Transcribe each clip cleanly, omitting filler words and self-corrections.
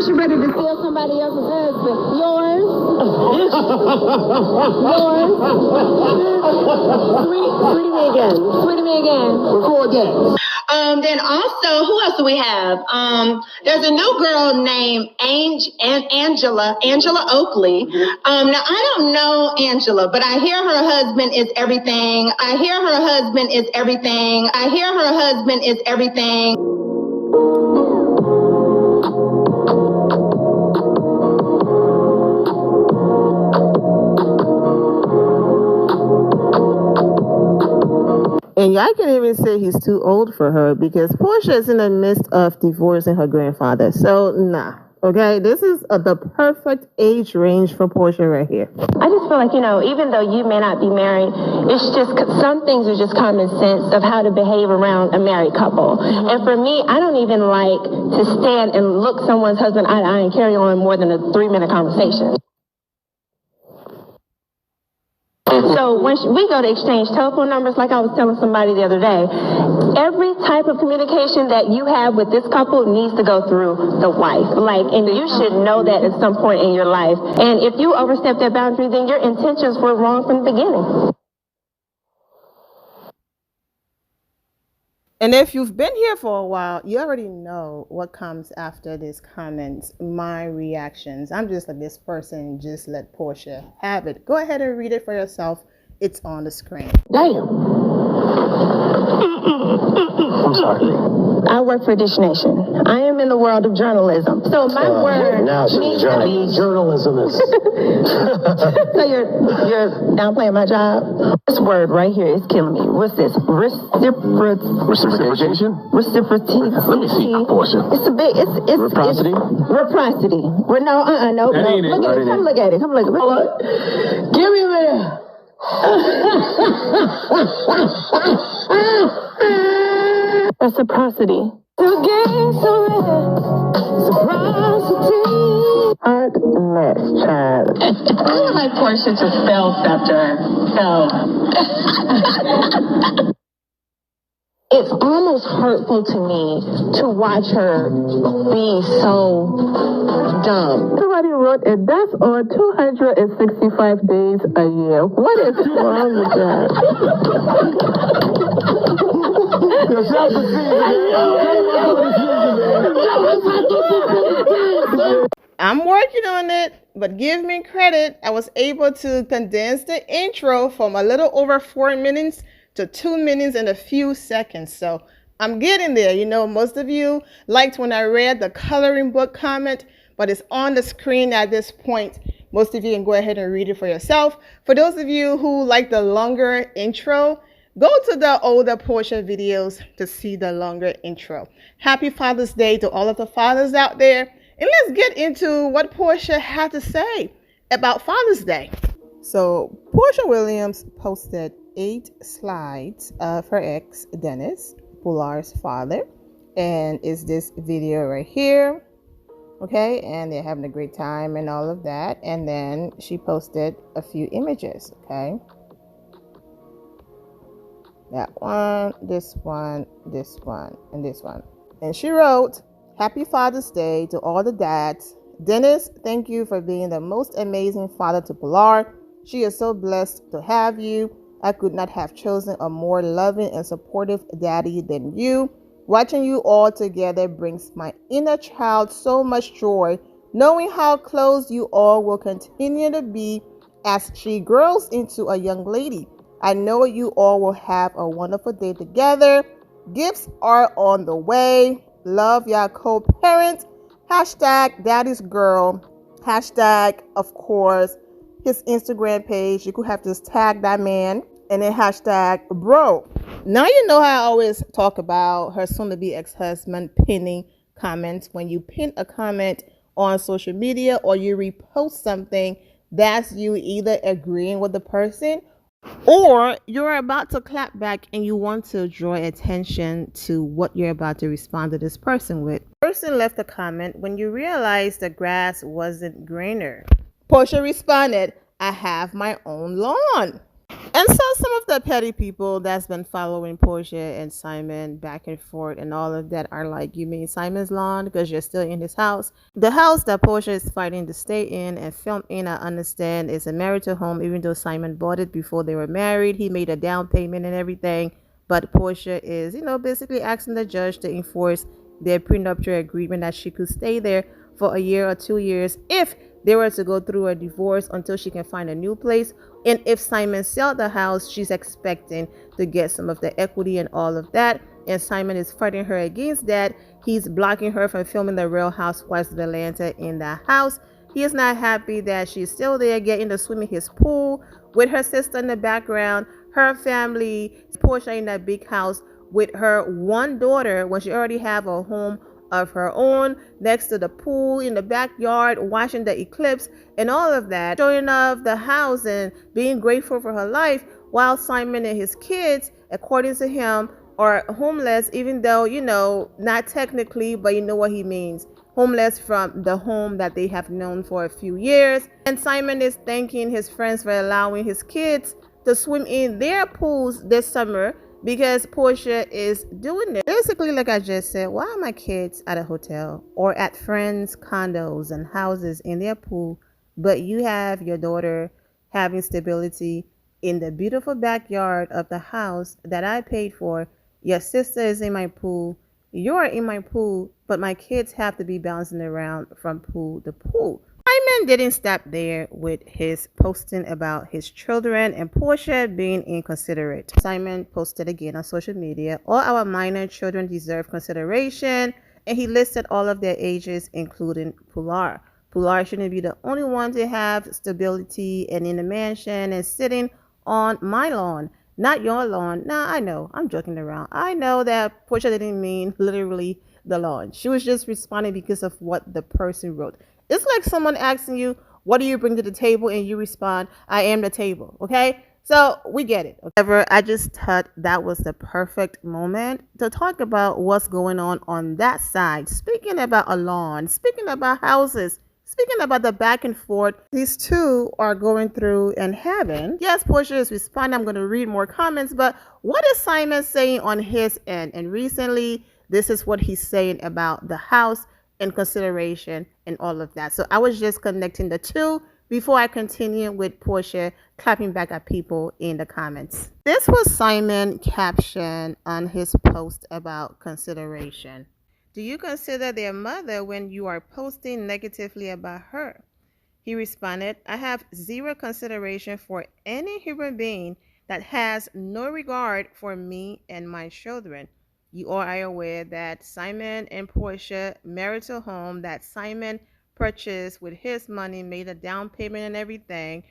Porsha ready to steal somebody else's husband. Yours. Yours. Sweetie me again. Sweetie me again. Record that. Then also, who else do we have? There's a new girl named Angela Oakley. Now I don't know Angela, but I hear her husband is everything. I hear her husband is everything. I hear her husband is everything. And y'all can even say he's too old for her because Porsha is in the midst of divorcing her grandfather. So, nah. Okay, this is the perfect age range for Porsha right here. I just feel like, even though you may not be married, it's just some things are just common sense of how to behave around a married couple. And for me, I don't even like to stand and look someone's husband eye to eye and carry on more than a 3-minute conversation. So when we go to exchange telephone numbers, like I was telling somebody the other day, every type of communication that you have with this couple needs to go through the wife. And you should know that at some point in your life. And if you overstep that boundary, then your intentions were wrong from the beginning. And if you've been here for a while, you already know what comes after these comments, my reactions. I'm just like, this person just let Porsha have it. Go ahead and read it for yourself. It's on the screen. Damn. I'm sorry. I work for Dish Nation. I am in the world of journalism. So my word now needs to be... Journalism is... So you're downplaying my job? This word right here is killing me. What's this? Reciprocation? Reciprocity. Let me see, Porsha. It's a big... It's Reciprocity? Reciprocity. Well, no. That ain't it. Look at it. Come look at it. Come look at it. Give me a minute. Reciprocity. To gain so reciprocity. Heartless child. I would like Porsha to spell Scepter. It's almost hurtful to me to watch her be so dumb. Somebody wrote a death on 265 days a year. What is wrong with that? I'm working on it, but give me credit. I was able to condense the intro from a little over 4 minutes to 2 minutes and a few seconds. So I'm getting there. Most of you liked when I read the coloring book comment, but it's on the screen at this point. Most of you can go ahead and read it for yourself. For those of you who like the longer intro, go to the older Porsha videos to see the longer intro. Happy Father's Day to all of the fathers out there. And let's get into what Porsha had to say about Father's Day. So Porsha Williams posted 8 slides of her ex, Dennis, Poular's father. And it's this video right here. Okay, and they're having a great time and all of that. And then she posted a few images, okay? That one, this one, this one, and this one. And she wrote, "Happy Father's Day to all the dads. Dennis, thank you for being the most amazing father to Pilar. She is so blessed to have you. I could not have chosen a more loving and supportive daddy than you. Watching you all together brings my inner child so much joy, knowing how close you all will continue to be as she grows into a young lady. I know you all will have a wonderful day together. Gifts are on the way. Love, your co-parent. Hashtag daddy's girl. Hashtag, of course, his Instagram page. You could have just tagged that man. And then hashtag bro." Now you know how I always talk about her soon-to-be ex-husband pinning comments. When you pin a comment on social media or you repost something, that's you either agreeing with the person or you're about to clap back and you want to draw attention to what you're about to respond to this person with. The person left a comment, "When you realize the grass wasn't greener." Porsha responded, "I have my own lawn." And so some of the petty people that's been following Porsha and Simon back and forth and all of that are like, you mean Simon's lawn because you're still in his house? The house that Porsha is fighting to stay in and film in, I understand, is a marital home, even though Simon bought it before they were married. He made a down payment and everything. But Porsha is, basically asking the judge to enforce their prenuptial agreement that she could stay there for a year or 2 years if they were to go through a divorce until she can find a new place. And if Simon sells the house, she's expecting to get some of the equity and all of that. And Simon is fighting her against that. He's blocking her from filming the Real Housewives of Atlanta in the house. He is not happy that she's still there getting to swim in his pool with her sister in the background, her family, Porsha in that big house with her one daughter when she already have a home of her own next to the pool in the backyard, watching the eclipse and all of that, showing off the house and being grateful for her life, while Simon and his kids, according to him, are homeless, even though, not technically, but you know what he means. Homeless from the home that they have known for a few years. And Simon is thanking his friends for allowing his kids to swim in their pools this summer because Porsha is doing it. Basically, like I just said, why are my kids at a hotel or at friends' condos and houses in their pool, but you have your daughter having stability in the beautiful backyard of the house that I paid for? Your sister is in my pool. You're in my pool, but my kids have to be bouncing around from pool to pool. Simon didn't stop there with his posting about his children and Porsha being inconsiderate. Simon posted again on social media, all our minor children deserve consideration, and he listed all of their ages, including Pilar. Pilar shouldn't be the only one to have stability and in a mansion and sitting on my lawn, not your lawn. Nah, I know, I'm joking around. I know that Porsha didn't mean literally the lawn. She was just responding because of what the person wrote. It's like someone asking you, what do you bring to the table? And you respond, I am the table. Okay? So we get it. However, I just thought that was the perfect moment to talk about what's going on that side. Speaking about a lawn, speaking about houses, speaking about the back and forth these two are going through and having. Yes, Porsha is responding. I'm going to read more comments, but what is Simon saying on his end? And recently, this is what he's saying about the house and consideration and all of that. So I was just connecting the two before I continue with Porsha clapping back at people in the comments. This was Simon caption on his post about consideration. Do you consider their mother when you are posting negatively about her? He responded, I have zero consideration for any human being that has no regard for me and my children. You all are aware that Simon and Porsha marital home that Simon purchased with his money, made a down payment and everything.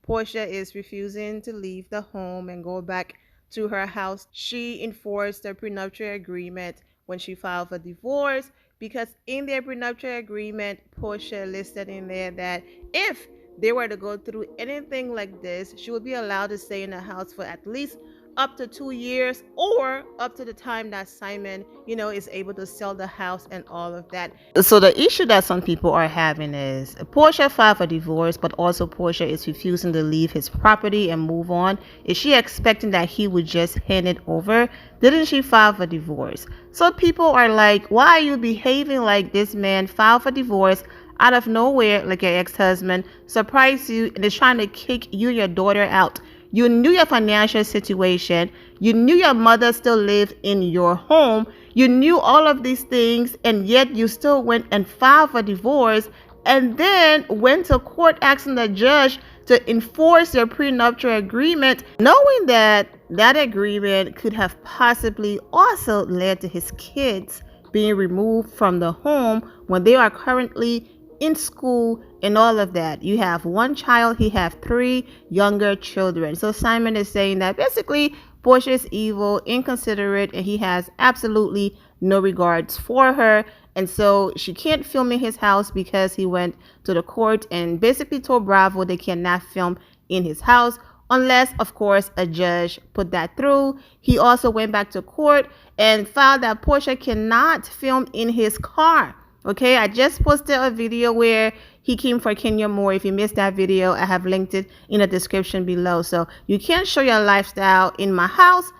Porsha is refusing to leave the home and go back to her house. She enforced the prenuptial agreement when she filed for divorce because in their prenuptial agreement, Porsha listed in there that if they were to go through anything like this, she would be allowed to stay in the house for at least up to 2 years or up to the time that Simon, is able to sell the house and all of that. So the issue that some people are having is Porsha filed for divorce, but also Porsha is refusing to leave his property and move on. Is she expecting that he would just hand it over? Didn't she file for divorce? So people are like, why are you behaving like this man filed for divorce out of nowhere, like your ex-husband, surprised you and is trying to kick you and your daughter out? You knew your financial situation. You knew your mother still lived in your home. You knew all of these things, and yet you still went and filed for divorce and then went to court asking the judge to enforce your prenuptial agreement, knowing that that agreement could have possibly also led to his kids being removed from the home when they are currently in school and all of that. You have one child, he have 3 younger children. So Simon is saying that basically Porsha is evil, inconsiderate, and he has absolutely no regards for her. And so she can't film in his house because he went to the court and basically told Bravo they cannot film in his house unless, of course, a judge put that through. He also went back to court and filed that Porsha cannot film in his car. Okay, I just posted a video where he came for Kenya more. If you missed that video, I have linked it in the description below. So you can't show your lifestyle in my house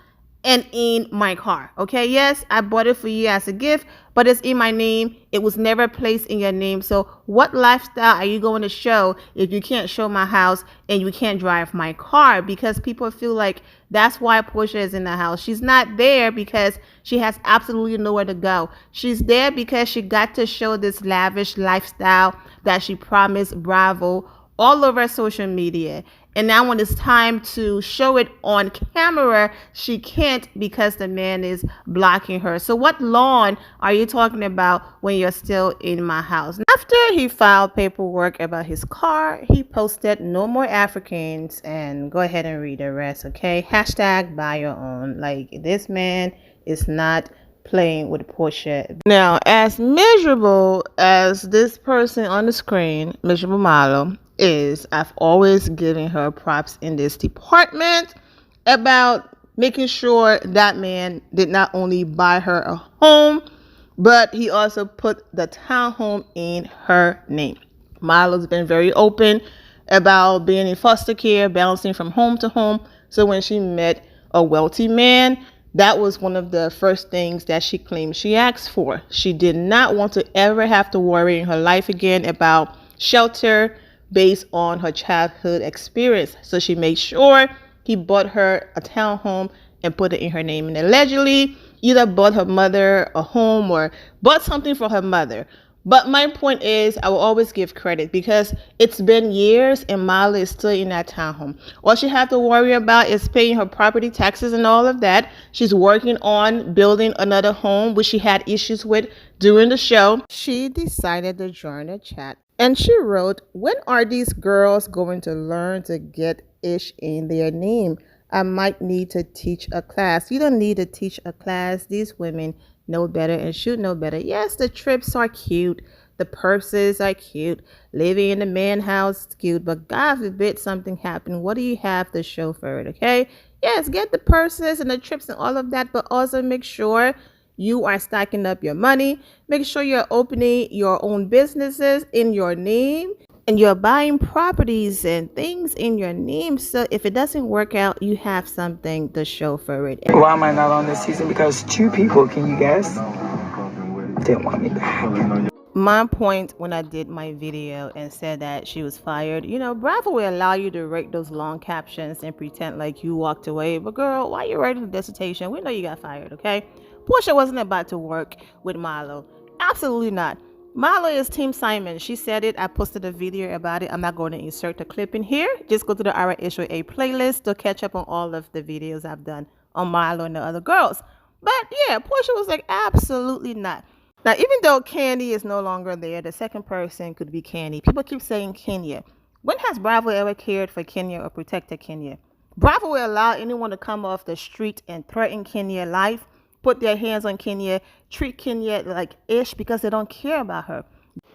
and in my car. Okay, yes, I bought it for you as a gift, but it's in my name. It was never placed in your name. So what lifestyle are you going to show if you can't show my house and you can't drive my car? Because people feel like that's why Porsha is in the house. She's not there because she has absolutely nowhere to go. She's there because she got to show this lavish lifestyle that she promised Bravo all over social media. And now when it's time to show it on camera, she can't because the man is blocking her. So what lawn are you talking about when you're still in my house? After he filed paperwork about his car, he posted no more Africans, and go ahead and read the rest, okay? Hashtag buy your own. Like, this man is not playing with Porsha. Now, as miserable as this person on the screen, Miserable Marlo, is, I've always given her props in this department about making sure that man did not only buy her a home, but he also put the townhome in her name. Marlo's been very open about being in foster care, bouncing from home to home. So when she met a wealthy man, that was one of the first things that she claimed she asked for. She did not want to ever have to worry in her life again about shelter based on her childhood experience. So she made sure he bought her a townhome and put it in her name. And allegedly, either bought her mother a home or bought something for her mother. But my point is, I will always give credit because it's been years and Marlo is still in that townhome. All she have to worry about is paying her property taxes and all of that. She's working on building another home, which she had issues with during the show. She decided to join the chat and she wrote, "When are these girls going to learn to get ish in their name? I might need to teach a class." You don't need to teach a class. These women know better and should know better. Yes, the trips are cute. The purses are cute. Living in the man house is cute. But God forbid something happen. What do you have to show for it, okay? Yes, get the purses and the trips and all of that, but also make sure you are stacking up your money. Make sure you're opening your own businesses in your name and you're buying properties and things in your name. So if it doesn't work out, you have something to show for it. Why am I not on this season? Because two people, can you guess, didn't want me back. My point when I did my video and said that she was fired, you know, Bravo will allow you to write those long captions and pretend like you walked away. But girl, why you writing the dissertation? We know you got fired, okay? Porsha wasn't about to work with Marlo. Absolutely not. Marlo is Team Simon. She said it. I posted a video about it. I'm not going to insert the clip in here. Just go to the RHOA playlist to catch up on all of the videos I've done on Marlo and the other girls. But yeah, Porsha was like, absolutely not. Now, even though Candy is no longer there, the second person could be Candy. People keep saying Kenya. When has Bravo ever cared for Kenya or protected Kenya? Bravo will allow anyone to come off the street and threaten Kenya's life, put their hands on Kenya, treat Kenya like ish because they don't care about her.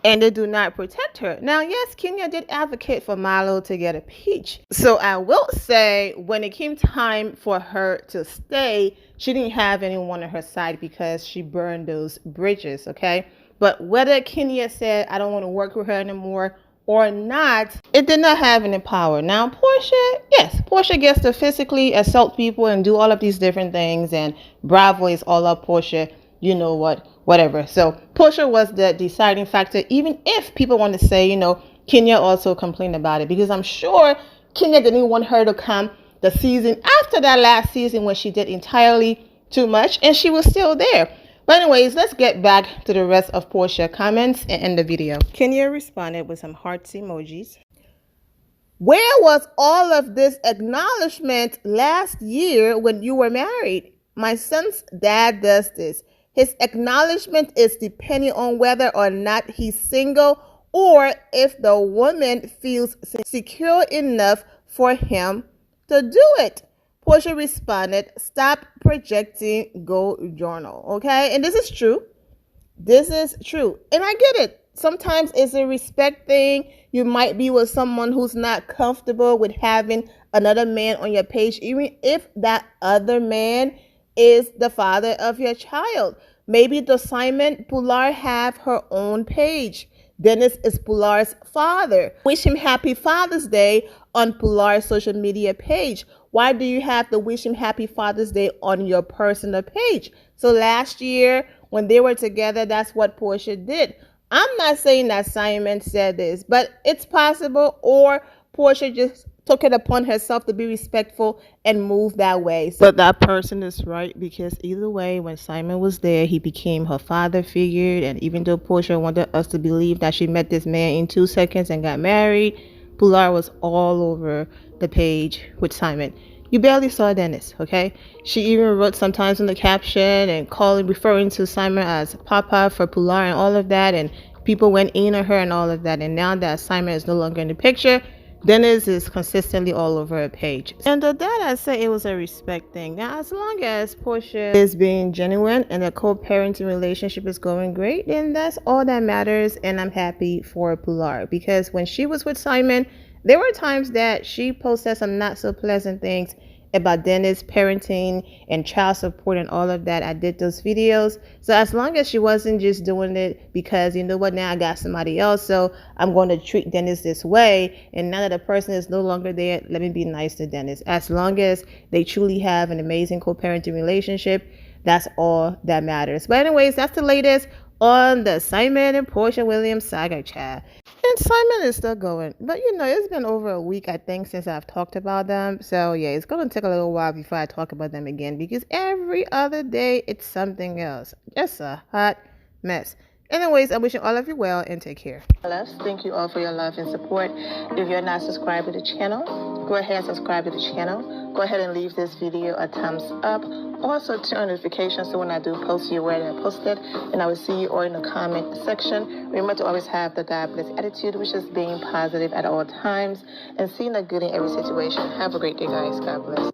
And they do not protect her. Now, yes, Kenya did advocate for Marlo to get a peach. So I will say when it came time for her to stay, she didn't have anyone on her side because she burned those bridges, okay? But whether Kenya said, I don't want to work with her anymore or not, it did not have any power. Now, Porsha, yes, Porsha gets to physically assault people and do all of these different things. And Bravo is all up Porsha, you know what, whatever. So Porsha was the deciding factor, even if people want to say, you know, Kenya also complained about it. Because I'm sure Kenya didn't want her to come the season after that last season when she did entirely too much. And she was still there. But anyways, let's get back to the rest of Porsha comments and end the video. Kenya responded with some hearts emojis. Where was all of this acknowledgement last year when you were married? My son's dad does this. His acknowledgement is depending on whether or not he's single or if the woman feels secure enough for him to do it. Porsha responded, stop projecting, go journal. Okay, and this is true. This is true. And I get it. Sometimes it's a respect thing. You might be with someone who's not comfortable with having another man on your page, even if that other man is the father of your child. Maybe the Simon Pilar have her own page. Dennis is Pilar's father. Wish him happy Father's Day on Pilar's social media page. Why do you have to wish him happy Father's Day on your personal page? So last year when they were together, that's what Porsha did. I'm not saying that Simon said this, but it's possible, or Porsha just took it upon herself to be respectful and move that way. But that person is right, because either way, when Simon was there, he became her father figure. And even though Porsha wanted us to believe that she met this man in 2 seconds and got married, Pilar was all over the page with Simon. You barely saw Dennis, okay? She even wrote sometimes in the caption and referring to Simon as Papa for Pilar and all of that. And people went in on her and all of that. And now that Simon is no longer in the picture, Dennis is consistently all over her page. And that I say it was a respect thing. Now, as long as Porsha is being genuine and the co-parenting relationship is going great, then that's all that matters. And I'm happy for Pilar, because when she was with Simon, there were times that she posted some not so pleasant things about Dennis parenting and child support and all of that. I did those videos. So as long as she wasn't just doing it because, you know what, now I got somebody else, so I'm going to treat Dennis this way, and now that the person is no longer there, let me be nice to Dennis. As long as they truly have an amazing co-parenting relationship, that's all that matters. But anyways, that's the latest on the Simon and Porsha Williams saga, child. And Simon is still going. But you know, it's been over a week, I think, since I've talked about them. So yeah, it's going to take a little while before I talk about them again, because every other day it's something else. Just a hot mess. Anyways, I'm wishing all of you well and take care. Thank you all for your love and support. If you're not subscribed to the channel, go ahead and subscribe to the channel. Go ahead and leave this video a thumbs up. Also, turn on notifications so when I do post, you're aware that I posted. And I will see you all in the comment section. Remember to always have the God bless attitude, which is being positive at all times and seeing the good in every situation. Have a great day, guys. God bless.